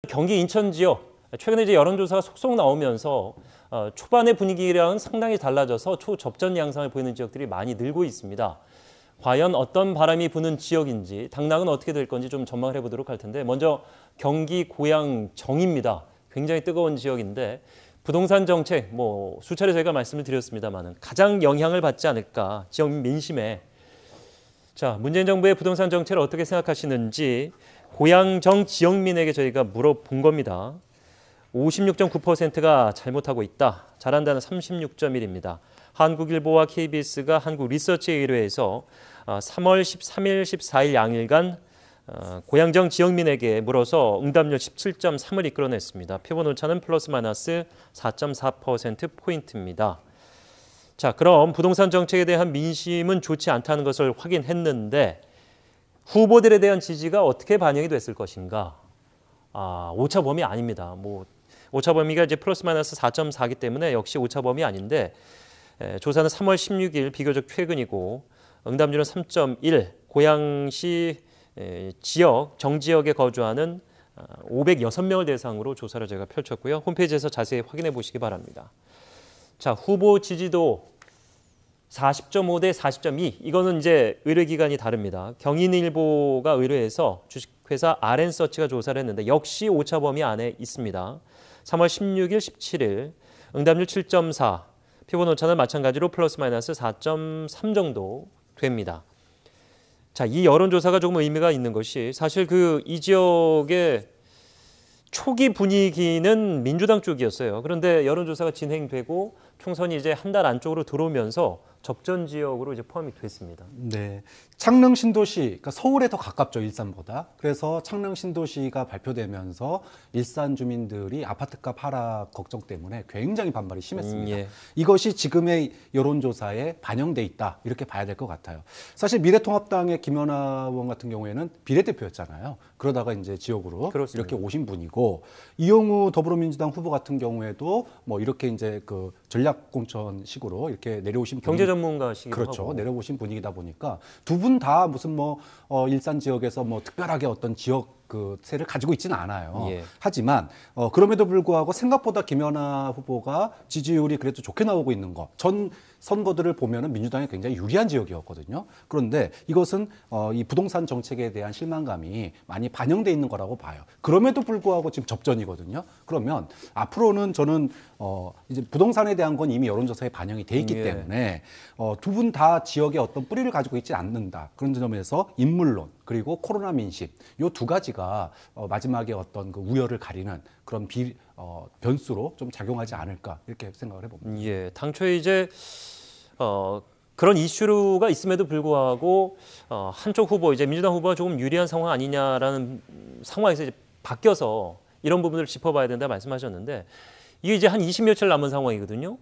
경기 인천 지역 최근에 이제 여론조사가 속속 나오면서 초반의 분위기랑은 상당히 달라져서 초접전 양상을 보이는 지역들이 많이 늘고 있습니다. 과연 어떤 바람이 부는 지역인지 당락은 어떻게 될 건지 좀 전망을 해보도록 할 텐데 먼저 경기 고양 정입니다. 굉장히 뜨거운 지역인데 부동산 정책 수차례 저희가 말씀을 드렸습니다만 가장 영향을 받지 않을까 지역 민심에. 자, 문재인 정부의 부동산 정책을 어떻게 생각하시는지 고양정 지역민에게 저희가 물어본 겁니다. 56.9%가 잘못하고 있다. 잘한다는 36.1입니다. 한국일보와 KBS가 한국리서치에 의뢰해서 3월 13일, 14일 양일간 고양정 지역민에게 물어서 응답률 17.3을 이끌어냈습니다. 표본 오차는 플러스 마이너스 4.4%포인트입니다. 자, 그럼 부동산 정책에 대한 민심은 좋지 않다는 것을 확인했는데 후보들에 대한 지지가 어떻게 반영이 됐을 것인가? 오차 범위 아닙니다. 오차 범위가 이제 플러스 마이너스 4.4이기 때문에 역시 오차 범위 아닌데 조사는 3월 16일 비교적 최근이고 응답률은 3.1, 고양시 지역, 정지역에 거주하는 506명을 대상으로 조사를 제가 펼쳤고요. 홈페이지에서 자세히 확인해 보시기 바랍니다. 자, 후보 지지도 40.5 대 40.2. 이거는 이제 의뢰기관이 다릅니다. 경인일보가 의뢰해서 주식회사 RN서치가 조사를 했는데 역시 오차 범위 안에 있습니다. 3월 16일, 17일 응답률 7.4. 표본 오차는 마찬가지로 플러스 마이너스 4.3 정도 됩니다. 자, 이 여론조사가 조금 의미가 있는 것이 사실 이 지역의 초기 분위기는 민주당 쪽이었어요. 그런데 여론조사가 진행되고 총선이 이제 한 달 안쪽으로 들어오면서 접전 지역으로 이제 포함이 됐습니다. 네, 창릉 신도시, 그러니까 서울에 더 가깝죠, 일산보다. 그래서 창릉 신도시가 발표되면서 일산 주민들이 아파트값 하락 걱정 때문에 굉장히 반발이 심했습니다. 예. 이것이 지금의 여론조사에 반영돼 있다, 이렇게 봐야 될 것 같아요. 사실 미래통합당의 김연아 의원 같은 경우에는 비례대표였잖아요. 그러다가 이제 지역으로 그렇습니다. 이렇게 오신 분이고 이용우 더불어민주당 후보 같은 경우에도 이렇게 이제 전략공천식으로 이렇게 내려오신 분이 전문가시기도 그렇죠. 하고. 내려오신 분위기다 보니까 두 분 다 무슨 일산 지역에서 특별하게 어떤 지역 세를 가지고 있지는 않아요. 예. 하지만 그럼에도 불구하고 생각보다 김연아 후보가 지지율이 그래도 좋게 나오고 있는 거. 전 선거들을 보면은 민주당이 굉장히 유리한 지역이었거든요. 그런데 이것은 이 부동산 정책에 대한 실망감이 많이 반영돼 있는 거라고 봐요. 그럼에도 불구하고 지금 접전이거든요. 그러면 앞으로는 저는 이제 부동산에 대한 건 이미 여론조사에 반영이 돼 있기 때문에 두 분 다 지역에 어떤 뿌리를 가지고 있지 않는다. 그런 점에서 인물론 그리고 코로나 민심 요 두 가지가 마지막에 어떤 우열을 가리는 그런 변수로 좀 작용하지 않을까 이렇게 생각을 해봅니다. 예, 당초에 이제 그런 이슈가 있음에도 불구하고 한쪽 후보 이제 민주당 후보가 조금 유리한 상황 아니냐라는 상황에서 이제 바뀌어서 이런 부분을 짚어봐야 된다 말씀하셨는데 이게 이제 한 20여칠 남은 상황이거든요.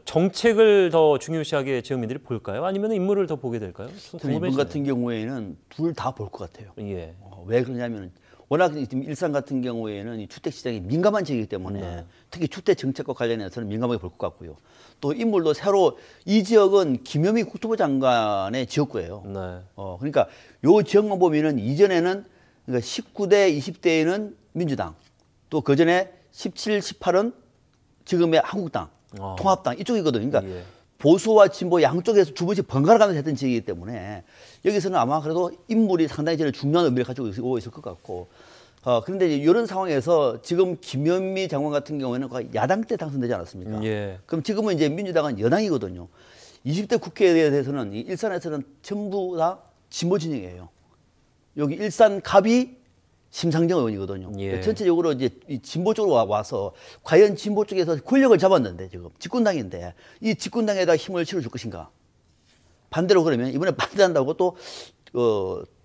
정책을 더 중요시하게 지역민들이 볼까요? 아니면 인물을 더 보게 될까요? 이분 같은 경우에는 둘 다 볼 것 같아요. 예. 왜 그러냐면 워낙 일산 같은 경우에는 이 주택 시장이 민감한 지역이기 때문에 특히 주택 정책과 관련해서는 민감하게 볼 것 같고요. 또 인물도 새로 이 지역은 김현미 국토부 장관의 지역구예요. 네. 그러니까 요 지역만 보면은 이전에는 그러니까 19대, 20대에는 민주당, 또 그 전에 17, 18은 지금의 한국당, 통합당 이쪽이거든요. 그러니까 보수와 진보 양쪽에서 두 번씩 번갈아 가면서 했던 지역이기 때문에 여기서는 아마 그래도 인물이 상당히 저는 중요한 의미를 가지고 있을 것 같고 그런데 이제 이런 상황에서 지금 김현미 장관 같은 경우에는 거의 야당 때 당선되지 않았습니까? 예. 그럼 지금은 이제 민주당은 여당이거든요. 20대 국회에 대해서는 이 일산에서는 전부 다 진보 진영이에요. 여기 일산 갑이 심상정 의원이거든요. 예. 전체적으로 이제 이 진보 쪽으로 와서 과연 진보 쪽에서 권력을 잡았는데 지금 집권당인데 이 집권당에다 힘을 실어줄 것인가? 반대로 그러면 이번에 반대한다고 또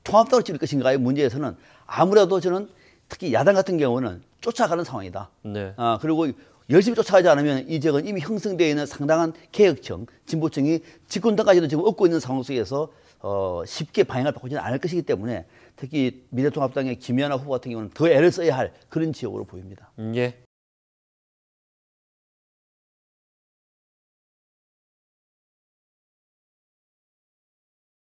통합당을 찍을 것인가의 문제에서는 아무래도 저는 특히 야당 같은 경우는 쫓아가는 상황이다. 네. 그리고 열심히 쫓아가지 않으면 이 지역은 이미 형성되어 있는 상당한 개혁층, 진보층이 집권당까지도 지금 얻고 있는 상황 속에서 쉽게 방향을 바꾸지는 않을 것이기 때문에 특히 미래통합당의 김연아 후보 같은 경우는 더 애를 써야 할 그런 지역으로 보입니다. 예.